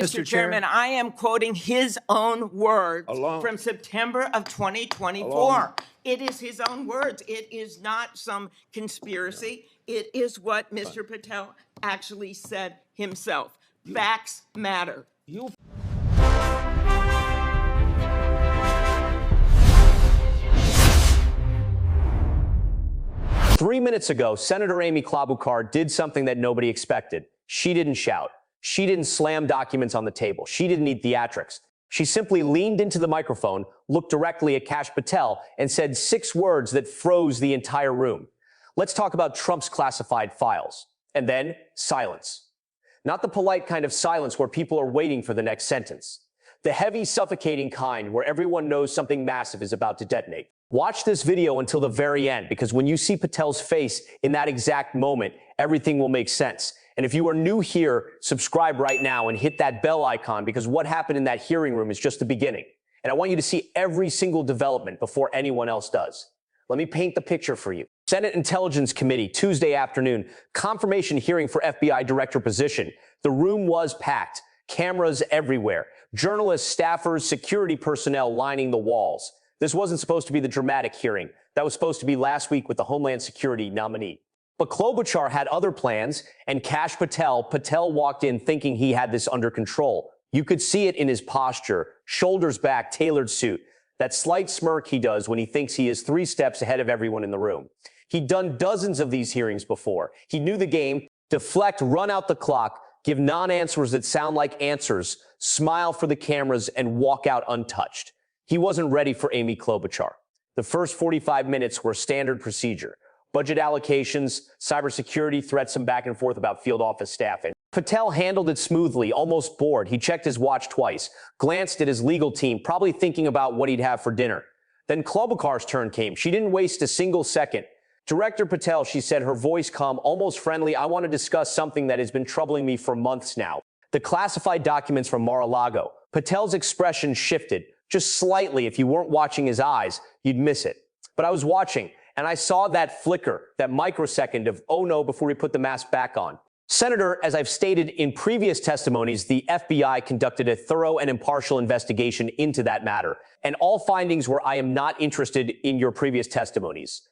Mr. Chairman, I am quoting his own words from September of 2024. It is his own words. It is not some conspiracy. It is what Mr. Patel actually said himself. Facts matter. 3 minutes ago, Senator Amy Klobuchar did something that nobody expected. She didn't shout. She didn't slam documents on the table. She didn't need theatrics. She simply leaned into the microphone, looked directly at Kash Patel, and said 6 words that froze the entire room. Let's talk about Trump's classified files. And then silence. Not the polite kind of silence where people are waiting for the next sentence. The heavy, suffocating kind where everyone knows something massive is about to detonate. Watch this video until the very end, because when you see Patel's face in that exact moment, everything will make sense. And if you are new here, subscribe right now and hit that bell icon, because what happened in that hearing room is just the beginning. And I want you to see every single development before anyone else does. Let me paint the picture for you. Senate Intelligence Committee, Tuesday afternoon, confirmation hearing for FBI director position. The room was packed, cameras everywhere, journalists, staffers, security personnel lining the walls. This wasn't supposed to be the dramatic hearing. That was supposed to be last week with the Homeland Security nominee. But Klobuchar had other plans, and Kash Patel walked in thinking he had this under control. You could see it in his posture, shoulders back, tailored suit, that slight smirk he does when he thinks he is 3 steps ahead of everyone in the room. He'd done dozens of these hearings before. He knew the game: deflect, run out the clock, give non-answers that sound like answers, smile for the cameras, and walk out untouched. He wasn't ready for Amy Klobuchar. The first 45 minutes were standard procedure. Budget allocations, cybersecurity threats, some back and forth about field office staffing. Patel handled it smoothly, almost bored. He checked his watch twice, glanced at his legal team, probably thinking about what he'd have for dinner. Then Klobuchar's turn came. She didn't waste a single second. Director Patel, she said, her voice calm, almost friendly, I want to discuss something that has been troubling me for months now. The classified documents from Mar-a-Lago. Patel's expression shifted. Just slightly. If you weren't watching his eyes, you'd miss it. But I was watching, and I saw that flicker, that microsecond of, oh no, before we put the mask back on. Senator, as I've stated in previous testimonies, the FBI conducted a thorough and impartial investigation into that matter, and all findings were, I am not interested in your previous testimonies.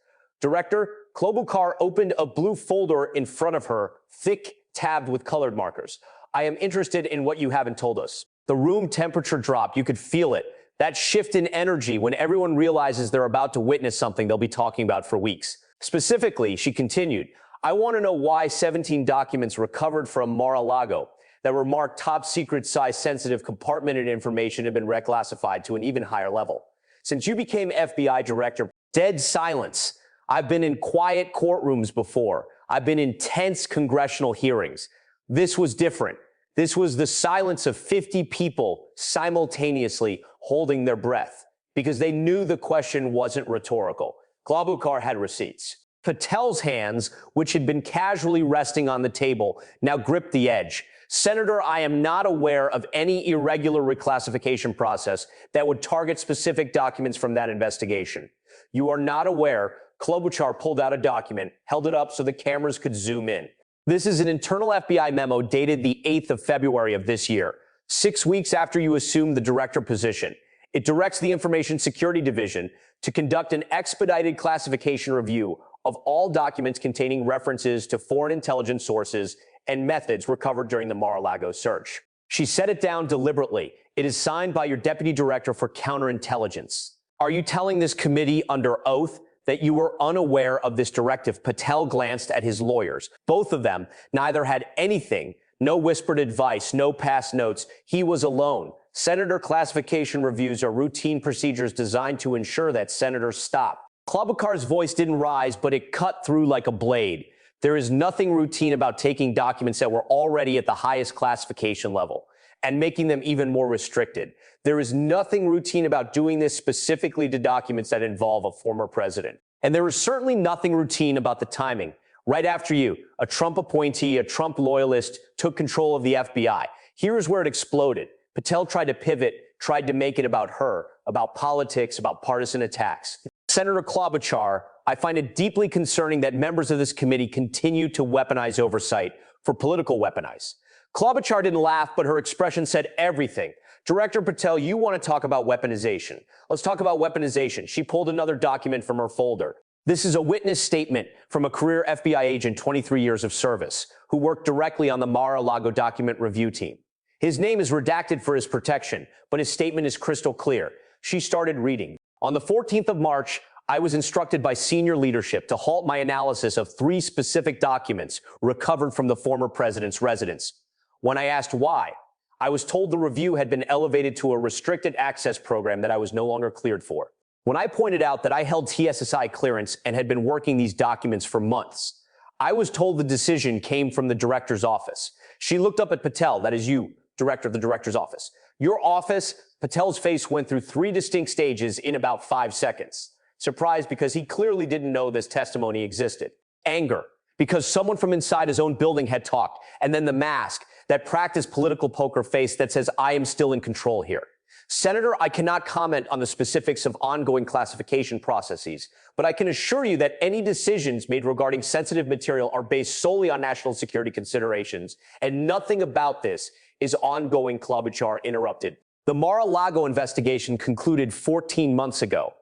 Director, Klobuchar opened a blue folder in front of her, thick, tabbed with colored markers. I am interested in what you haven't told us. The room temperature dropped. You could feel it. That shift in energy when everyone realizes they're about to witness something they'll be talking about for weeks. Specifically, she continued, I want to know why 17 documents recovered from Mar-a-Lago that were marked top secret, size sensitive, compartmented information have been reclassified to an even higher level. Since you became FBI director, dead silence. I've been in quiet courtrooms before. I've been in tense congressional hearings. This was different. This was the silence of 50 people simultaneously holding their breath because they knew the question wasn't rhetorical. Klobuchar had receipts. Patel's hands, which had been casually resting on the table, now gripped the edge. Senator, I am not aware of any irregular reclassification process that would target specific documents from that investigation. You are not aware. Klobuchar pulled out a document, held it up so the cameras could zoom in. This is an internal FBI memo dated the 8th of February of this year, 6 weeks after you assumed the director position. It directs the Information Security Division to conduct an expedited classification review of all documents containing references to foreign intelligence sources and methods recovered during the Mar-a-Lago search. She set it down deliberately. It is signed by your Deputy Director for Counterintelligence. Are you telling this committee under oath that you were unaware of this directive? Patel glanced at his lawyers. Both of them neither had anything, no whispered advice, no past notes. He was alone. Senator classification reviews are routine procedures designed to ensure that senators stop. Klobuchar's voice didn't rise, but it cut through like a blade. There is nothing routine about taking documents that were already at the highest classification level and making them even more restricted. There is nothing routine about doing this specifically to documents that involve a former president. And there is certainly nothing routine about the timing. Right after you, a Trump appointee, a Trump loyalist, took control of the FBI. Here's where it exploded. Patel tried to pivot, tried to make it about her, about politics, about partisan attacks. Senator Klobuchar, I find it deeply concerning that members of this committee continue to weaponize oversight for political weaponize. Klobuchar didn't laugh, but her expression said everything. Director Patel, you want to talk about weaponization. Let's talk about weaponization. She pulled another document from her folder. This is a witness statement from a career FBI agent, 23 years of service, who worked directly on the Mar-a-Lago document review team. His name is redacted for his protection, but his statement is crystal clear. She started reading. On the 14th of March, I was instructed by senior leadership to halt my analysis of 3 specific documents recovered from the former president's residence. When I asked why, I was told the review had been elevated to a restricted access program that I was no longer cleared for. When I pointed out that I held TSSI clearance and had been working these documents for months, I was told the decision came from the director's office. She looked up at Patel, that is you, director of the director's office. Your office, Patel's face went through 3 distinct stages in about 5 seconds. Surprised because he clearly didn't know this testimony existed. Anger, because someone from inside his own building had talked. And then the mask, that practiced political poker face that says, I am still in control here. Senator, I cannot comment on the specifics of ongoing classification processes, but I can assure you that any decisions made regarding sensitive material are based solely on national security considerations, and nothing about this is ongoing. Klobuchar interrupted. The Mar-a-Lago investigation concluded 14 months ago.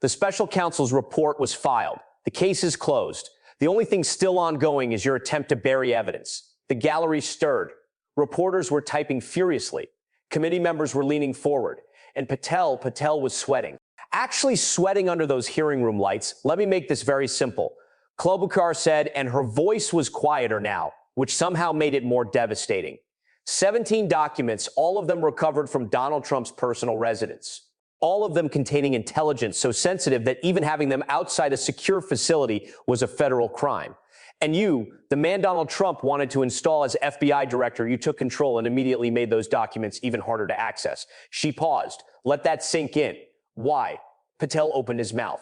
The special counsel's report was filed. The case is closed. The only thing still ongoing is your attempt to bury evidence. The gallery stirred. Reporters were typing furiously. Committee members were leaning forward. And Patel was sweating. Actually sweating under those hearing room lights. Let me make this very simple. Klobuchar said, and her voice was quieter now, which somehow made it more devastating. 17 documents, all of them recovered from Donald Trump's personal residence. All of them containing intelligence so sensitive that even having them outside a secure facility was a federal crime. And you, the man Donald Trump wanted to install as FBI director, you took control and immediately made those documents even harder to access. She paused. Let that sink in. Why? Patel opened his mouth.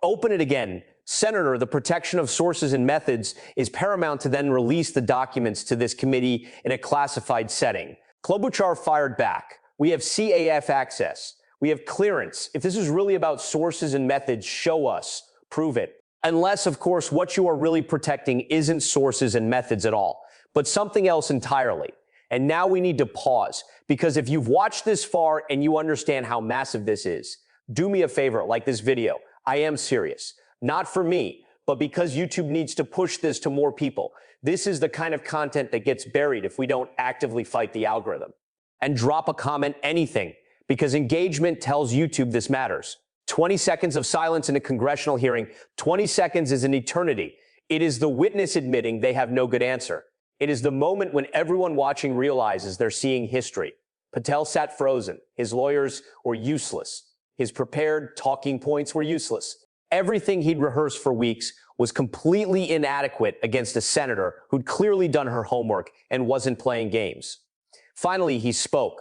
Open it again. Senator, the protection of sources and methods is paramount to then release the documents to this committee in a classified setting. Klobuchar fired back. We have CAF access. We have clearance. If this is really about sources and methods, show us. Prove it. Unless, of course, what you are really protecting isn't sources and methods at all, but something else entirely. And now we need to pause, because if you've watched this far and you understand how massive this is, do me a favor, like this video. I am serious. Not for me, but because YouTube needs to push this to more people. This is the kind of content that gets buried if we don't actively fight the algorithm. And drop a comment, anything, because engagement tells YouTube this matters. 20 seconds of silence in a congressional hearing, 20 seconds is an eternity. It is the witness admitting they have no good answer. It is the moment when everyone watching realizes they're seeing history. Patel sat frozen. His lawyers were useless. His prepared talking points were useless. Everything he'd rehearsed for weeks was completely inadequate against a senator who'd clearly done her homework and wasn't playing games. Finally, he spoke,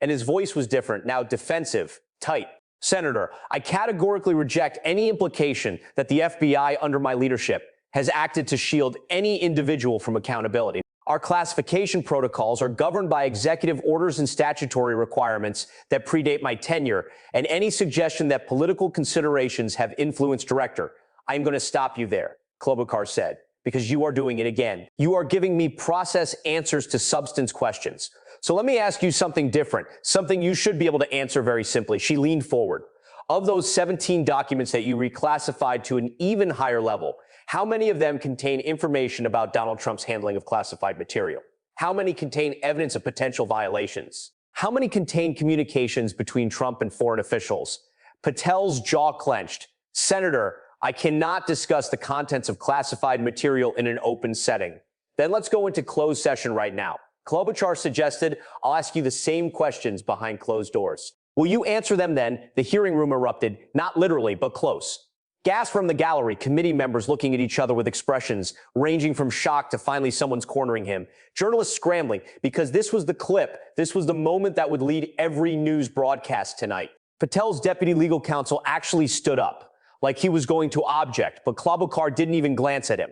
and his voice was different, now defensive, tight. Senator, I categorically reject any implication that the FBI under my leadership has acted to shield any individual from accountability. Our classification protocols are governed by executive orders and statutory requirements that predate my tenure, and any suggestion that political considerations have influenced director, I'm going to stop you there, Klobuchar said, because you are doing it again. You are giving me process answers to substance questions. So let me ask you something different, something you should be able to answer very simply. She leaned forward. Of those 17 documents that you reclassified to an even higher level, how many of them contain information about Donald Trump's handling of classified material? How many contain evidence of potential violations? How many contain communications between Trump and foreign officials? Patel's jaw clenched. Senator, I cannot discuss the contents of classified material in an open setting. Then let's go into closed session right now. Klobuchar suggested I'll ask you the same questions behind closed doors. Will you answer them then? The hearing room erupted, not literally, but close. Gasp from the gallery, committee members looking at each other with expressions ranging from shock to finally someone's cornering him. Journalists scrambling because this was the clip, this was the moment that would lead every news broadcast tonight. Patel's deputy legal counsel actually stood up, like he was going to object, but Klobuchar didn't even glance at him.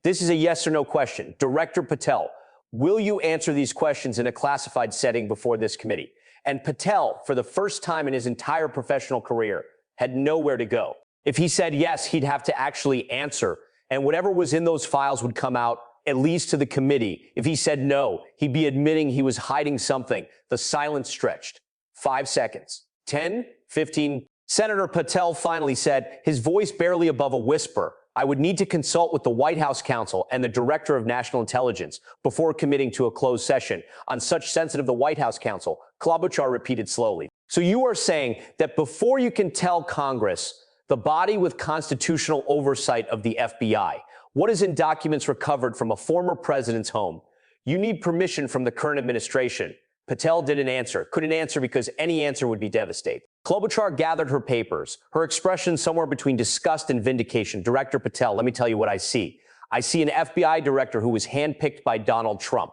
This is a yes or no question. Director Patel, will you answer these questions in a classified setting before this committee? And Patel, for the first time in his entire professional career, had nowhere to go. If he said yes, he'd have to actually answer, and whatever was in those files would come out at least to the committee. If he said no, he'd be admitting he was hiding something. The silence stretched. 5 seconds. 10, 15. Senator Patel finally said, his voice barely above a whisper, I would need to consult with the White House counsel and the Director of National Intelligence before committing to a closed session on such sensitive. The White House counsel, Klobuchar repeated slowly. So you are saying that before you can tell Congress, the body with constitutional oversight of the FBI, what is in documents recovered from a former president's home, you need permission from the current administration. Patel didn't answer, couldn't answer because any answer would be devastating. Klobuchar gathered her papers, her expression somewhere between disgust and vindication. Director Patel, let me tell you what I see. I see an FBI director who was handpicked by Donald Trump.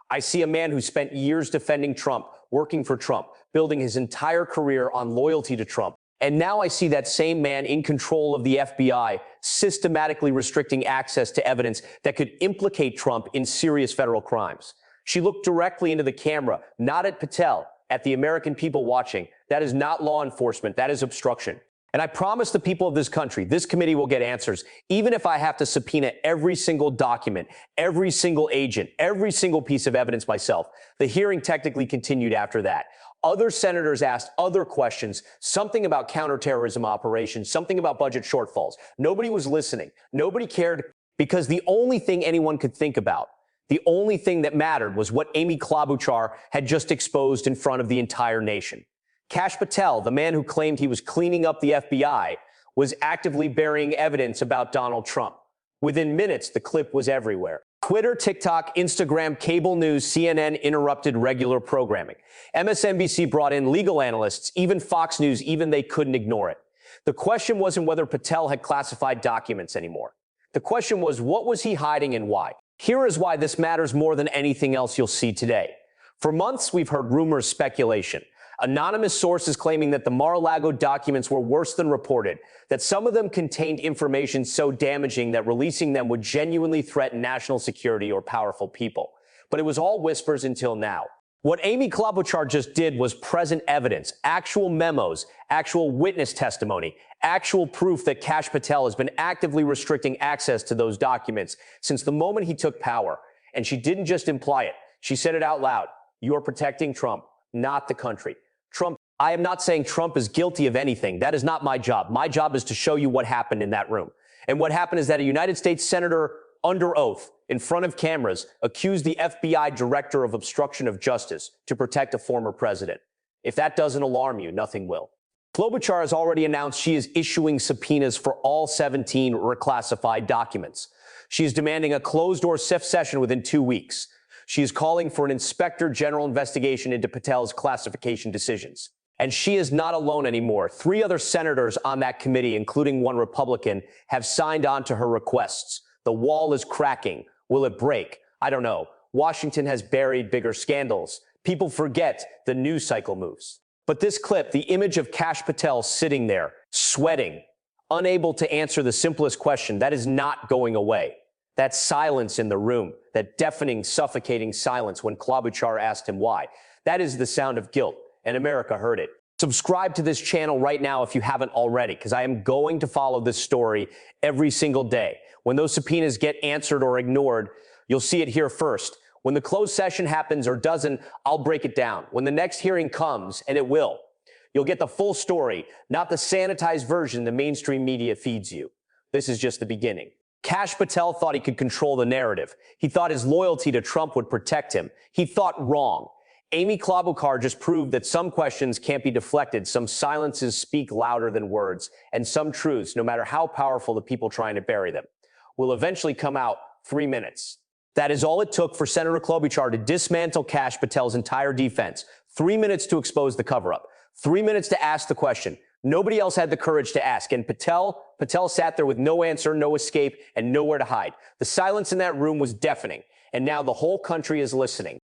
I see a man who spent years defending Trump, working for Trump, building his entire career on loyalty to Trump. And now I see that same man in control of the FBI, systematically restricting access to evidence that could implicate Trump in serious federal crimes. She looked directly into the camera, not at Patel, at the American people watching. That is not law enforcement. That is obstruction. And I promise the people of this country, this committee will get answers, even if I have to subpoena every single document, every single agent, every single piece of evidence myself. The hearing technically continued after that. Other senators asked other questions, something about counterterrorism operations, something about budget shortfalls. Nobody was listening. Nobody cared because the only thing anyone could think about, the only thing that mattered was what Amy Klobuchar had just exposed in front of the entire nation. Kash Patel, the man who claimed he was cleaning up the FBI, was actively burying evidence about Donald Trump. Within minutes, the clip was everywhere. Twitter, TikTok, Instagram, cable news, CNN interrupted regular programming. MSNBC brought in legal analysts, even Fox News, even they couldn't ignore it. The question wasn't whether Patel had classified documents anymore. The question was, what was he hiding and why? Here is why this matters more than anything else you'll see today. For months, we've heard rumors, speculation. Anonymous sources claiming that the Mar-a-Lago documents were worse than reported, that some of them contained information so damaging that releasing them would genuinely threaten national security or powerful people. But it was all whispers until now. What Amy Klobuchar just did was present evidence, actual memos, actual witness testimony, actual proof that Kash Patel has been actively restricting access to those documents since the moment he took power. And she didn't just imply it. She said it out loud. You are protecting Trump, not the country. Trump, I am not saying Trump is guilty of anything. That is not my job. My job is to show you what happened in that room. And what happened is that a United States senator under oath in front of cameras accused the FBI director of obstruction of justice to protect a former president. If that doesn't alarm you, nothing will. Klobuchar has already announced she is issuing subpoenas for all 17 reclassified documents. She is demanding a closed-door session within 2 weeks. She is calling for an inspector general investigation into Patel's classification decisions. And she is not alone anymore. 3 other senators on that committee, including one Republican, have signed on to her requests. The wall is cracking. Will it break? I don't know. Washington has buried bigger scandals. People forget the news cycle moves. But this clip, the image of Kash Patel sitting there, sweating, unable to answer the simplest question, that is not going away. That silence in the room, that deafening, suffocating silence when Klobuchar asked him why, that is the sound of guilt, and America heard it. Subscribe to this channel right now if you haven't already, because I am going to follow this story every single day. When those subpoenas get answered or ignored, you'll see it here first. When the closed session happens or doesn't, I'll break it down. When the next hearing comes, and it will, you'll get the full story, not the sanitized version the mainstream media feeds you. This is just the beginning. Kash Patel thought he could control the narrative. He thought his loyalty to Trump would protect him. He thought wrong. Amy Klobuchar just proved that some questions can't be deflected, some silences speak louder than words, and some truths, no matter how powerful the people trying to bury them, will eventually come out 3 minutes. That is all it took for Senator Klobuchar to dismantle Kash Patel's entire defense. 3 minutes to expose the cover-up. 3 minutes to ask the question. Nobody else had the courage to ask, and Patel sat there with no answer, no escape, and nowhere to hide. The silence in that room was deafening, and now the whole country is listening.